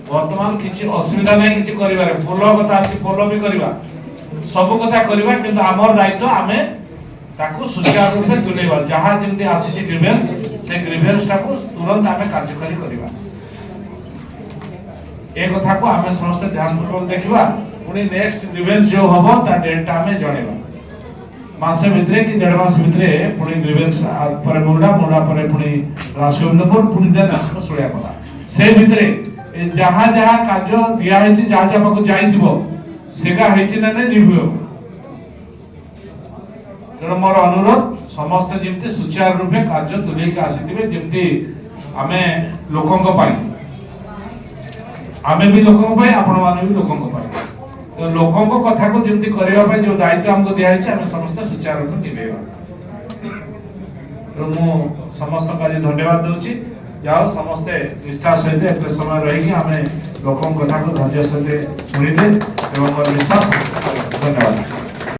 वर्तमान किसी असुविधा नहीं किसी करिवारे पोल कथा अछि पोल भी करबा सब कथा करबा किंतु हमर दायित्व आमे ताकू सुचारू रूप में तुलेबा जहां जेमति आसीछि ग्रीवेंस से ग्रीवेंस टाकू तुरंत आमे कार्यकारी करबा ए कथा को आमे समस्त ध्यान पूर्वक देखबा पुनी नेक्स्ट ग्रीवेंस जो हबो ता डेट आमे जणेबा मासे भितरे कि 1.5 मास भितरे पुनी ग्रीवेंस पर मुंडा पर पुनी राजगोविंदपुर पुनी देन आसको सोया कला से भितरे जहां जहां कार्य दिया है जहां जहां को जाइथिबो सेगा हेछि ना नै रिव्यू तेणु मोर अनुरोध समस्त जमती सुचारू रूपे कार्य तुले के आसीथिबे जमती आमे लोकंक पाई आमे भी लोकंक पाई आपण माने भी लोकंक पाई तो लोकंक कथा को जमती करबा पाई जो दायित्व हमको दिया है आमे समस्त सुचारू रूपे निभेबा तो मु समस्त कार्य धन्यवाद दउची जाओ समस्ते निष्ठा सहित एते समय रही आमे लोकंक कथा को धैर्य सहित सुनिदे एवं विश्वास धन्यवाद।